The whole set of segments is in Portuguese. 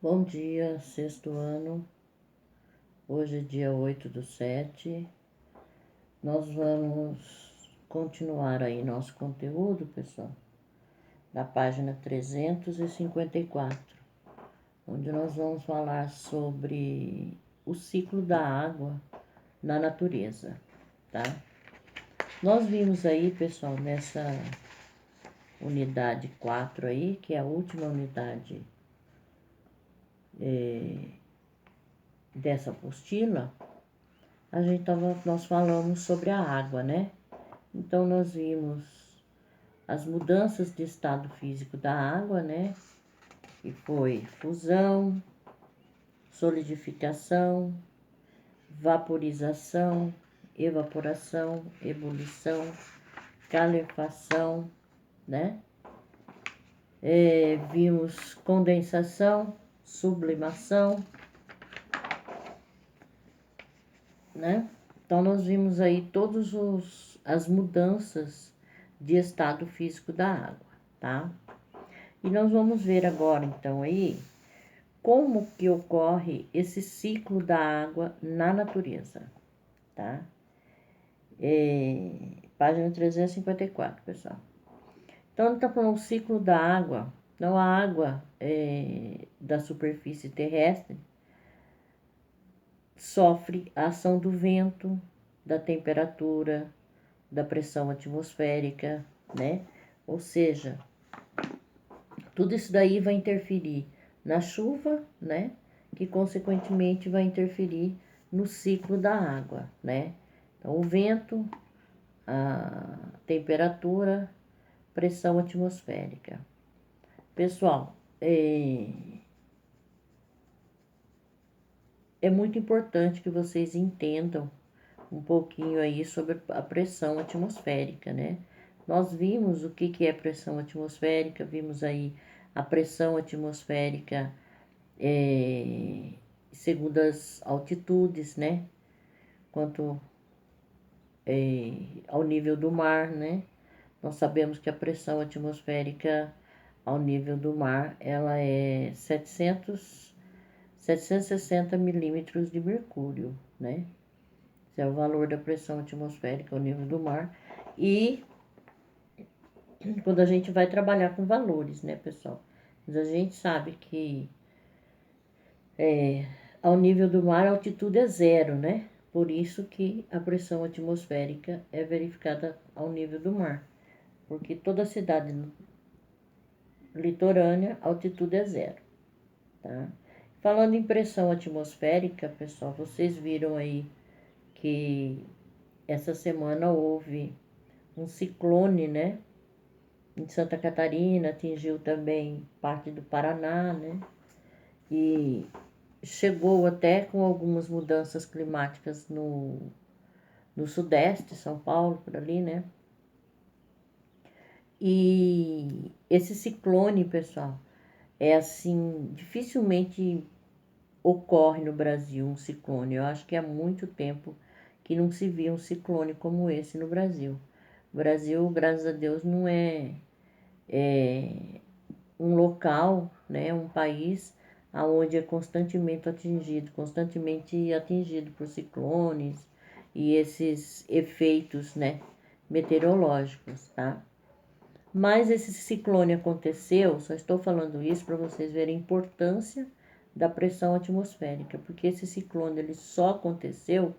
Bom dia, sexto ano. Hoje é dia 8/7. Nós vamos continuar aí nosso conteúdo, pessoal, da página 354, onde nós vamos falar sobre o ciclo da água na natureza, tá? Nós vimos aí, pessoal, nessa unidade 4 aí, que é a última unidade dessa apostila, nós falamos sobre a água, né? Então, nós vimos as mudanças de estado físico da água, né? Que foi fusão, solidificação, vaporização, evaporação, ebulição, calefação, né? Vimos condensação, sublimação, né? Então, nós vimos aí todas as mudanças de estado físico da água, tá? E nós vamos ver agora, então, aí, como que ocorre esse ciclo da água na natureza, tá? Página 354, pessoal. Então, ele está falando o ciclo da água. Então, a água da superfície terrestre sofre a ação do vento, da temperatura, da pressão atmosférica, né? Ou seja, tudo isso daí vai interferir na chuva, né? Que consequentemente vai interferir no ciclo da água, né? Então, o vento, a temperatura, pressão atmosférica. Pessoal, é muito importante que vocês entendam um pouquinho aí sobre a pressão atmosférica, né? Nós vimos o que é pressão atmosférica, vimos aí a pressão atmosférica segundo as altitudes, né? Quanto ao nível do mar, né? Nós sabemos que a pressão atmosférica ao nível do mar, ela é 760 milímetros de mercúrio, né? Esse é o valor da pressão atmosférica ao nível do mar. E quando a gente vai trabalhar com valores, né, pessoal? Mas a gente sabe que ao nível do mar a altitude é zero, né? Por isso que a pressão atmosférica é verificada ao nível do mar. Porque toda cidade litorânea, a altitude é zero, tá? Falando em pressão atmosférica, pessoal, vocês viram aí que essa semana houve um ciclone, né? Em Santa Catarina, atingiu também parte do Paraná, né? E chegou até com algumas mudanças climáticas no sudeste, São Paulo, por ali, né? E esse ciclone, pessoal, é assim, dificilmente ocorre no Brasil um ciclone. Eu acho que há muito tempo que não se via um ciclone como esse no Brasil. O Brasil, graças a Deus, não é um local, né, um país aonde é constantemente atingido por ciclones e esses efeitos, né, meteorológicos, tá? Mas esse ciclone aconteceu, só estou falando isso para vocês verem a importância da pressão atmosférica, porque esse ciclone ele só aconteceu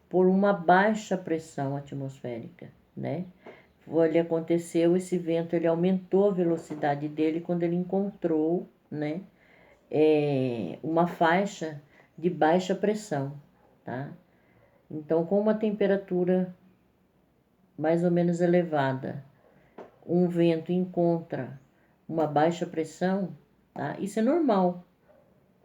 por uma baixa pressão atmosférica, né? Ele aconteceu, esse vento ele aumentou a velocidade dele quando ele encontrou, né, uma faixa de baixa pressão, tá? Então, com uma temperatura mais ou menos elevada, um vento encontra uma baixa pressão, tá? Isso é normal,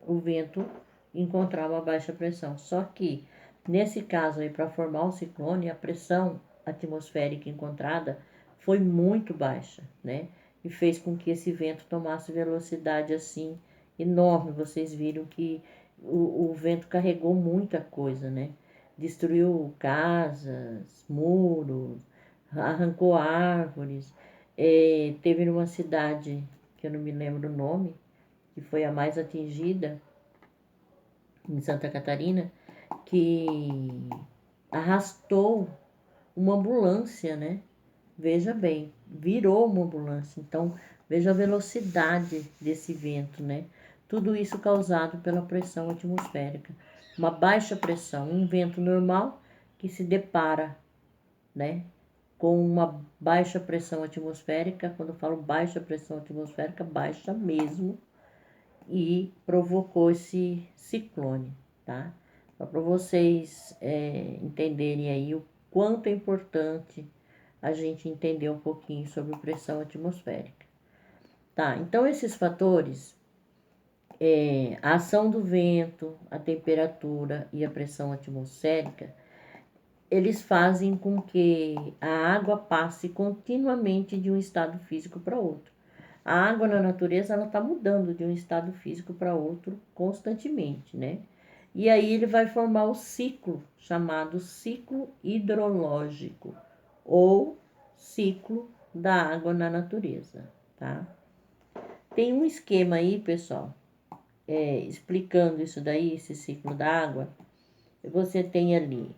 o vento encontrar uma baixa pressão. Só que, nesse caso aí, para formar o ciclone, a pressão atmosférica encontrada foi muito baixa, né? E fez com que esse vento tomasse velocidade assim enorme. Vocês viram que o vento carregou muita coisa, né? Destruiu casas, muros, arrancou árvores. Teve numa cidade, que eu não me lembro o nome, que foi a mais atingida em Santa Catarina, que arrastou uma ambulância, né? Veja bem, virou uma ambulância. Então, veja a velocidade desse vento, né? Tudo isso causado pela pressão atmosférica. Uma baixa pressão, um vento normal que se depara, né, com uma baixa pressão atmosférica. Quando eu falo baixa pressão atmosférica, baixa mesmo, e provocou esse ciclone, tá? Só para vocês entenderem aí o quanto é importante a gente entender um pouquinho sobre pressão atmosférica. Tá, então esses fatores, a ação do vento, a temperatura e a pressão atmosférica, eles fazem com que a água passe continuamente de um estado físico para outro. A água na natureza, ela está mudando de um estado físico para outro constantemente, né? E aí ele vai formar o ciclo, chamado ciclo hidrológico, ou ciclo da água na natureza, tá? Tem um esquema aí, pessoal, explicando isso daí, esse ciclo da água. Você tem ali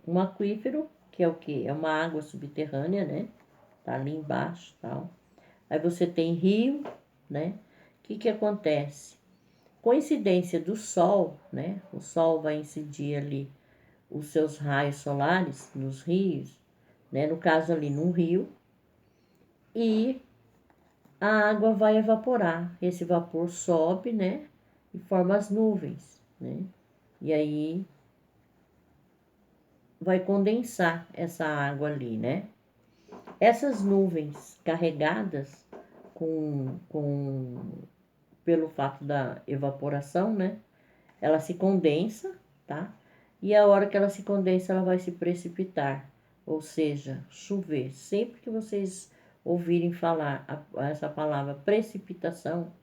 um aquífero, que é o quê? É uma água subterrânea, né? Tá ali embaixo, tal. Aí você tem rio, né? O que acontece? Coincidência do Sol, né? O Sol vai incidir ali os seus raios solares nos rios, né? No caso ali num rio, e a água vai evaporar. Esse vapor sobe, né? E forma as nuvens, né? E aí vai condensar essa água ali, né? Essas nuvens carregadas pelo fato da evaporação, né? Ela se condensa, tá? E a hora que ela se condensa, ela vai se precipitar, ou seja, chover. Sempre que vocês ouvirem falar essa palavra precipitação,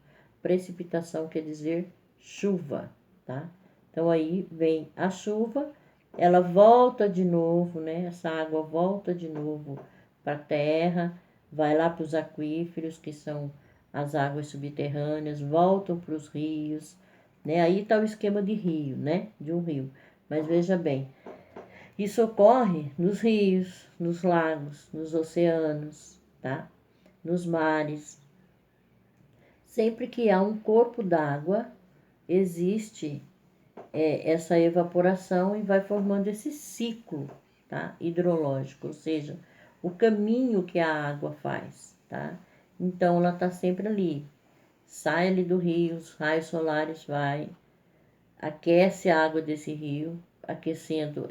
precipitação quer dizer chuva, tá? Então aí vem a chuva, ela volta de novo, né? Essa água volta de novo para a terra, vai lá para os aquíferos, que são as águas subterrâneas, voltam para os rios, né? Aí está o esquema de rio, né? De um rio. Mas veja bem, isso ocorre nos rios, nos lagos, nos oceanos, tá? Nos mares. Sempre que há um corpo d'água, existe essa evaporação e vai formando esse ciclo, tá? Hidrológico, ou seja, o caminho que a água faz, tá? Então ela está sempre ali. Sai ali do rio, os raios solares vai, aquece a água desse rio, aquecendo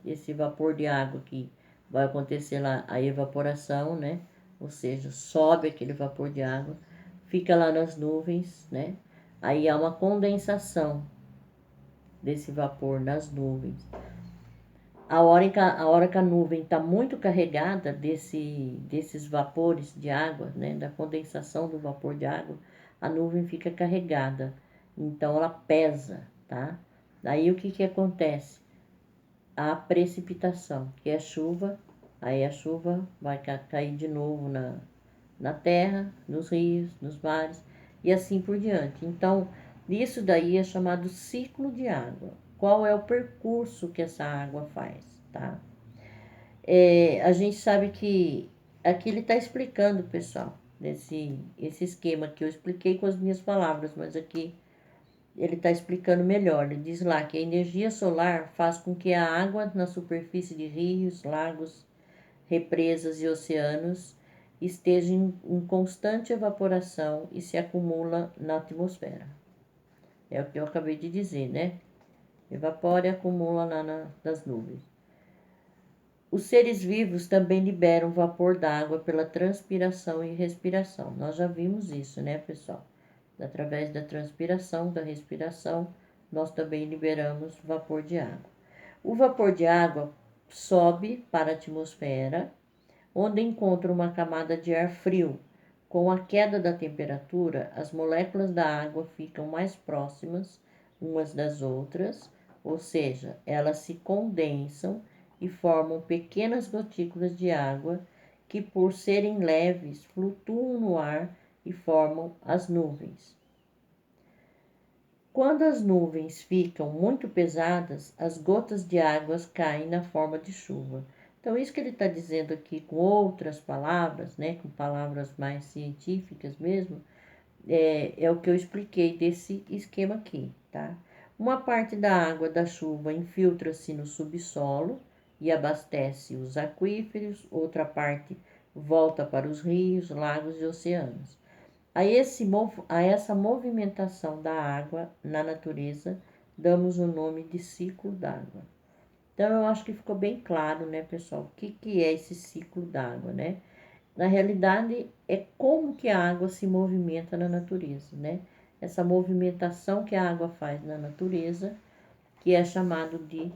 esse vapor de água que vai acontecer lá, a evaporação, né? Ou seja, sobe aquele vapor de água, fica lá nas nuvens, né? Aí há uma condensação desse vapor nas nuvens. A hora que a nuvem está muito carregada desses vapores de água, né? Da condensação do vapor de água, a nuvem fica carregada. Então ela pesa, tá? Daí o que acontece? A precipitação, que é a chuva, aí a chuva vai cair de novo na terra, nos rios, nos mares e assim por diante. Então, isso daí é chamado ciclo de água. Qual é o percurso que essa água faz, tá? A gente sabe que aqui ele está explicando, pessoal, esse esquema que eu expliquei com as minhas palavras, mas aqui ele está explicando melhor. Ele diz lá que a energia solar faz com que a água na superfície de rios, lagos, represas e oceanos esteja em constante evaporação e se acumula na atmosfera. É o que eu acabei de dizer, né? Evapora e acumula nas nuvens. Os seres vivos também liberam vapor d'água pela transpiração e respiração. Nós já vimos isso, né, pessoal? Através da transpiração, da respiração, nós também liberamos vapor de água. O vapor de água sobe para a atmosfera, onde encontra uma camada de ar frio. Com a queda da temperatura, as moléculas da água ficam mais próximas umas das outras, ou seja, elas se condensam e formam pequenas gotículas de água que, por serem leves, flutuam no ar e formam as nuvens. Quando as nuvens ficam muito pesadas, as gotas de água caem na forma de chuva. Então, isso que ele está dizendo aqui com outras palavras, né, com palavras mais científicas mesmo, é o que eu expliquei desse esquema aqui, tá? Uma parte da água da chuva infiltra-se no subsolo e abastece os aquíferos, outra parte volta para os rios, lagos e oceanos. A essa movimentação da água na natureza, damos o nome de ciclo d'água. Então, eu acho que ficou bem claro, né, pessoal, o que é esse ciclo d'água, né? Na realidade, é como que a água se movimenta na natureza, né? Essa movimentação que a água faz na natureza, que é chamado de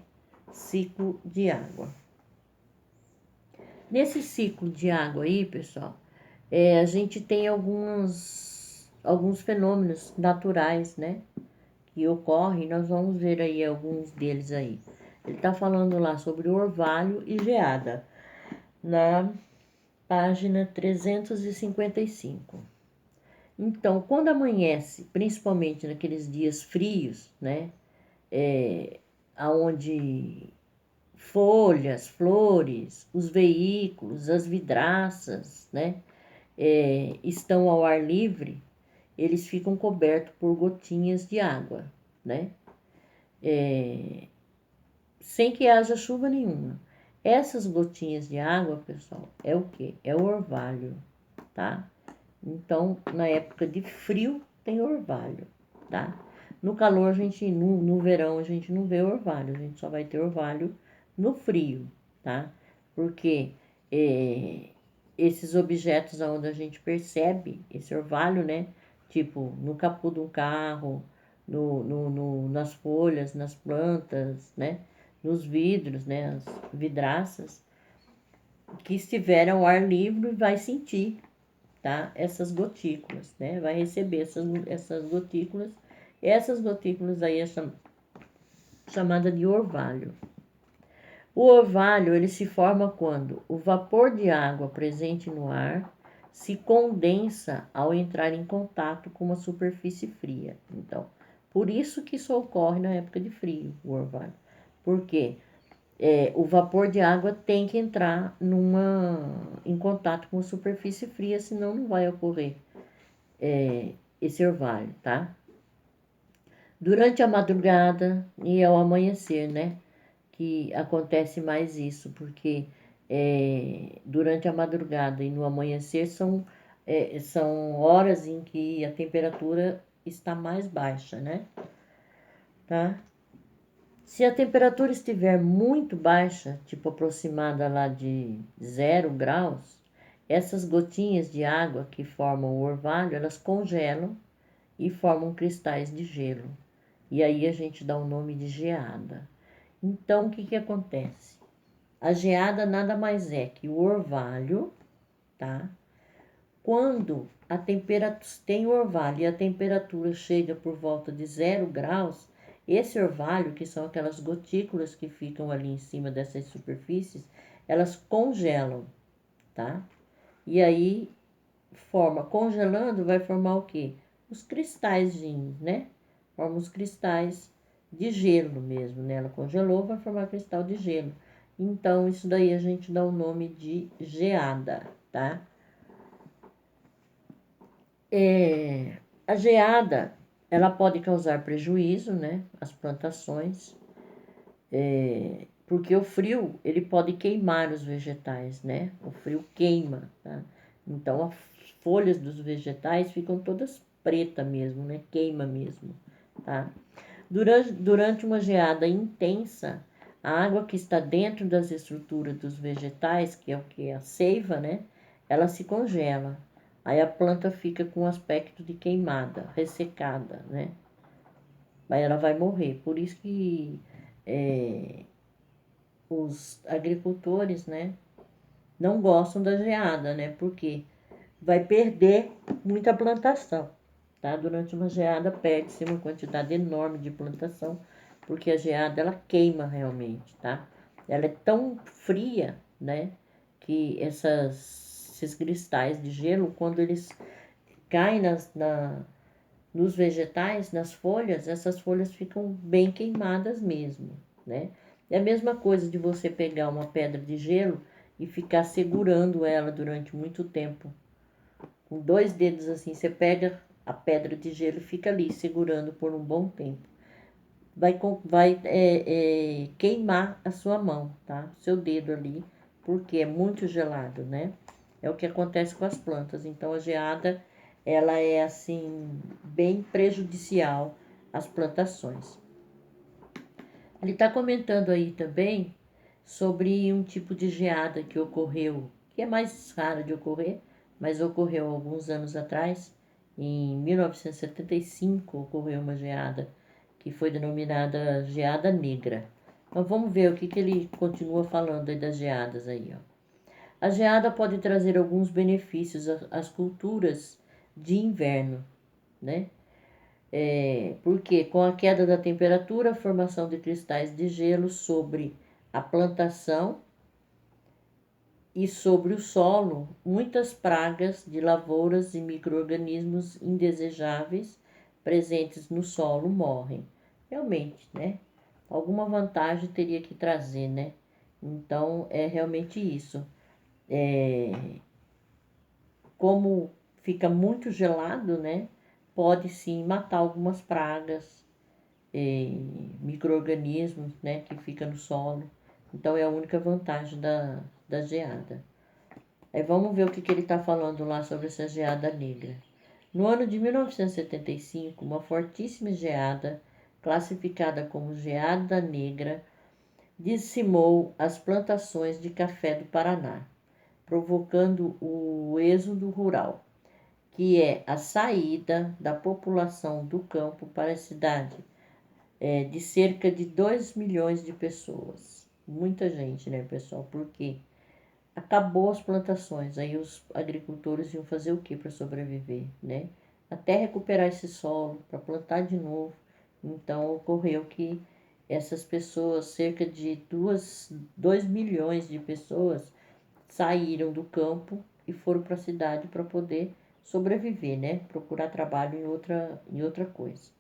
ciclo de água. Nesse ciclo de água aí, pessoal, a gente tem alguns fenômenos naturais, né, que ocorrem. Nós vamos ver aí alguns deles aí. Ele está falando lá sobre orvalho e geada, na página 355. Então, quando amanhece, principalmente naqueles dias frios, né, aonde folhas, flores, os veículos, as vidraças, né, estão ao ar livre, eles ficam cobertos por gotinhas de água, né? Sem que haja chuva nenhuma. Essas gotinhas de água, pessoal, é o que? É o orvalho, tá? Então, na época de frio, tem orvalho, tá? No calor, no verão, a gente não vê orvalho, a gente só vai ter orvalho no frio, tá? Porque esses objetos onde a gente percebe esse orvalho, né? Tipo, no capô de um carro, nas folhas, nas plantas, né? Nos vidros, né? As vidraças, que estiver ao ar livre, vai sentir, tá? Essas gotículas, né? Vai receber essas gotículas. Essas gotículas aí é chamada de orvalho. O orvalho, ele se forma quando o vapor de água presente no ar se condensa ao entrar em contato com uma superfície fria. Então, por isso que isso ocorre na época de frio, o orvalho. Porque o vapor de água tem que entrar em contato com a superfície fria, senão não vai ocorrer esse orvalho, tá? Durante a madrugada e ao amanhecer, né? Que acontece mais isso, porque durante a madrugada e no amanhecer são horas em que a temperatura está mais baixa, né? Tá? Se a temperatura estiver muito baixa, tipo aproximada lá de 0 graus, essas gotinhas de água que formam o orvalho, elas congelam e formam cristais de gelo. E aí a gente dá o nome de geada. Então, o que acontece? A geada nada mais é que o orvalho, tá? Quando a temperatura tem orvalho e a temperatura chega por volta de 0 graus, esse orvalho, que são aquelas gotículas que ficam ali em cima dessas superfícies, elas congelam, tá? E aí congelando, vai formar o quê? Os cristais, né? Forma os cristais de gelo mesmo, né? Ela congelou, vai formar cristal de gelo. Então, isso daí a gente dá o nome de geada, tá? A geada, ela pode causar prejuízo, né, às plantações, porque o frio, ele pode queimar os vegetais, né? O frio queima, tá? Então, as folhas dos vegetais ficam todas pretas mesmo, né? Queima mesmo, tá? Durante uma geada intensa, a água que está dentro das estruturas dos vegetais, que é o que é a seiva, né? Ela se congela. Aí a planta fica com um aspecto de queimada, ressecada, né? Aí ela vai morrer. Por isso que os agricultores, né, não gostam da geada, né? Porque vai perder muita plantação, tá? Durante uma geada perde-se uma quantidade enorme de plantação, porque a geada ela queima realmente, tá? Ela é tão fria, né, que esses cristais de gelo, quando eles caem nos vegetais, nas folhas, essas folhas ficam bem queimadas mesmo, né? É a mesma coisa de você pegar uma pedra de gelo e ficar segurando ela durante muito tempo. Com 2 dedos assim, você pega a pedra de gelo e fica ali segurando por um bom tempo. Vai queimar a sua mão, tá? Seu dedo ali, porque é muito gelado, né? É o que acontece com as plantas. Então, a geada, ela é, assim, bem prejudicial às plantações. Ele está comentando aí também sobre um tipo de geada que ocorreu, que é mais rara de ocorrer, mas ocorreu alguns anos atrás. Em 1975 ocorreu uma geada que foi denominada geada negra. Mas vamos ver o que ele continua falando aí das geadas aí, ó. A geada pode trazer alguns benefícios às culturas de inverno, né? Porque com a queda da temperatura, a formação de cristais de gelo sobre a plantação e sobre o solo, muitas pragas de lavouras e micro-organismos indesejáveis presentes no solo morrem. Realmente, né? Alguma vantagem teria que trazer, né? Então, é realmente isso. Como fica muito gelado, né? Pode sim matar algumas pragas, micro-organismos, né? Que fica no solo. Então, é a única vantagem da geada. Aí vamos ver o que ele está falando lá sobre essa geada negra. No ano de 1975, uma fortíssima geada, classificada como geada negra, dizimou as plantações de café do Paraná, provocando o êxodo rural, que é a saída da população do campo para a cidade, de cerca de 2 milhões de pessoas. Muita gente, né, pessoal? Porque acabou as plantações, aí os agricultores iam fazer o que para sobreviver, né? Até recuperar esse solo, para plantar de novo. Então, ocorreu que essas pessoas, cerca de 2 milhões de pessoas, saíram do campo e foram para a cidade para poder sobreviver, né? Procurar trabalho em outra coisa.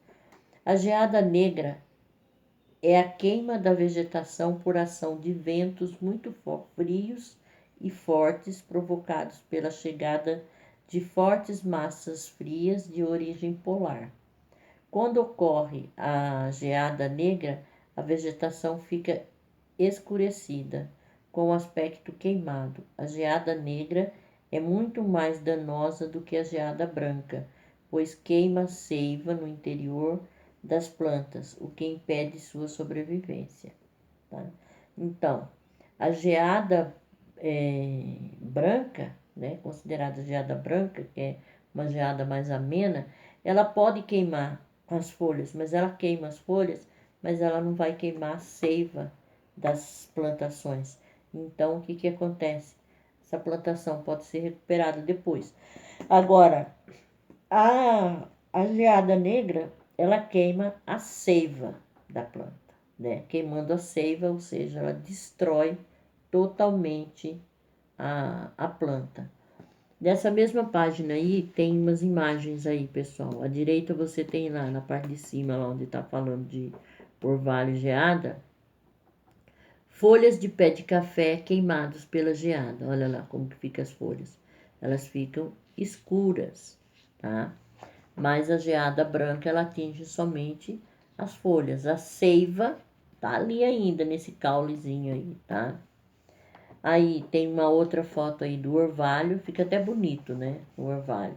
A geada negra é a queima da vegetação por ação de ventos muito frios e fortes provocados pela chegada de fortes massas frias de origem polar. Quando ocorre a geada negra, a vegetação fica escurecida, com o aspecto queimado. A geada negra é muito mais danosa do que a geada branca, pois queima a seiva no interior das plantas, o que impede sua sobrevivência. Tá? Então, a geada branca, né, considerada geada branca, que é uma geada mais amena, ela pode queimar as folhas, mas ela queima as folhas, mas ela não vai queimar a seiva das plantações. Então, o que acontece? Essa plantação pode ser recuperada depois. Agora, a geada negra, ela queima a seiva da planta, né? Queimando a seiva, ou seja, ela destrói totalmente a planta. Nessa mesma página aí, tem umas imagens aí, pessoal. À direita você tem lá, na parte de cima, lá onde está falando de orvalho e geada, folhas de pé de café queimados pela geada. Olha lá como que ficam as folhas. Elas ficam escuras, tá? Mas a geada branca, ela atinge somente as folhas. A seiva tá ali ainda, nesse caulezinho aí, tá? Aí tem uma outra foto aí do orvalho, fica até bonito, né? O orvalho.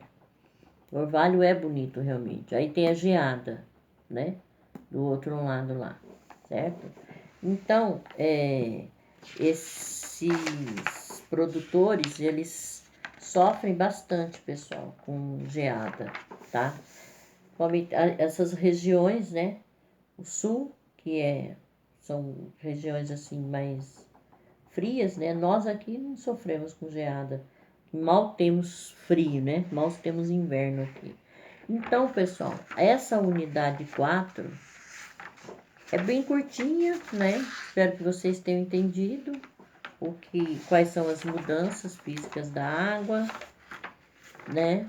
O orvalho é bonito, realmente. Aí tem a geada, né? Do outro lado lá, certo? Então, esses produtores, eles sofrem bastante, pessoal, com geada, tá? Essas regiões, né? O sul, são regiões assim mais frias, né? Nós aqui não sofremos com geada. Mal temos frio, né? Mal temos inverno aqui. Então, pessoal, essa unidade 4 é bem curtinha, né? Espero que vocês tenham entendido quais são as mudanças físicas da água, né?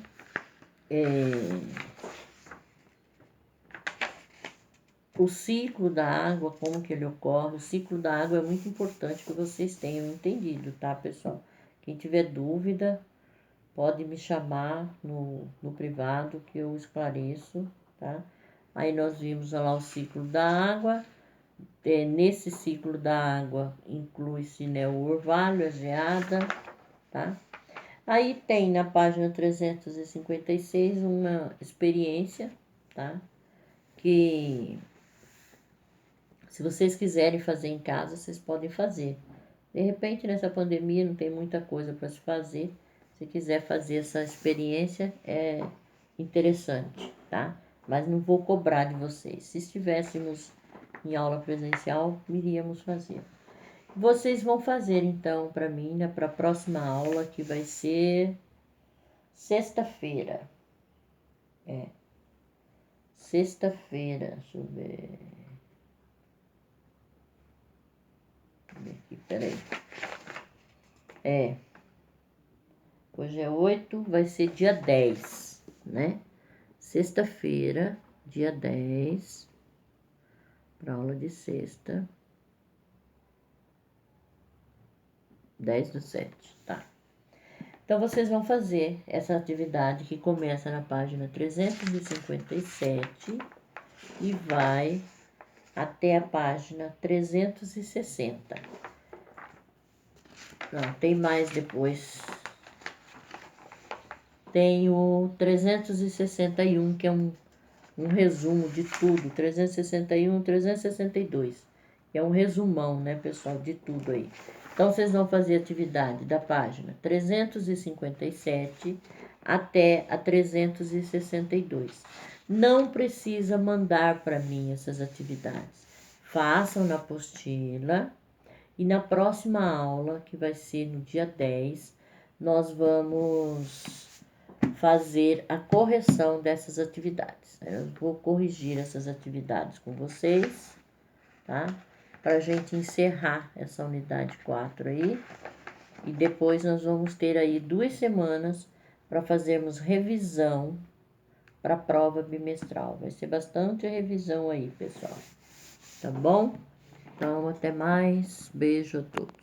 o ciclo da água, como que ele ocorre. O ciclo da água é muito importante que vocês tenham entendido, tá, pessoal? Quem tiver dúvida, pode me chamar no privado que eu esclareço, tá? Aí nós vimos lá o ciclo da água. Nesse ciclo da água inclui-se, né, o orvalho, a geada, tá? Aí tem na página 356 uma experiência, tá? Que se vocês quiserem fazer em casa, vocês podem fazer. De repente, nessa pandemia, não tem muita coisa para se fazer. Se quiser fazer essa experiência, é interessante, tá? Mas não vou cobrar de vocês. Se estivéssemos em aula presencial, iríamos fazer. Vocês vão fazer, então, para mim, né, para a próxima aula, que vai ser sexta-feira. Sexta-feira, deixa eu ver. Aqui, peraí. Hoje é 8, vai ser dia 10, né? Sexta-feira, dia 10, para aula de sexta. 10/7, tá? Então, vocês vão fazer essa atividade que começa na página 357 e vai até a página 360. Não, tem mais depois. Tem o 361, que é um resumo de tudo. 361, 362. É um resumão, né, pessoal, de tudo aí. Então, vocês vão fazer atividade da página 357 até a 362. Não precisa mandar para mim essas atividades. Façam na apostila e na próxima aula, que vai ser no dia 10, nós vamos fazer a correção dessas atividades. Eu vou corrigir essas atividades com vocês, tá? Para a gente encerrar essa unidade 4 aí. E depois nós vamos ter aí 2 semanas para fazermos revisão para a prova bimestral. Vai ser bastante revisão aí, pessoal. Tá bom? Então, até mais. Beijo a todos.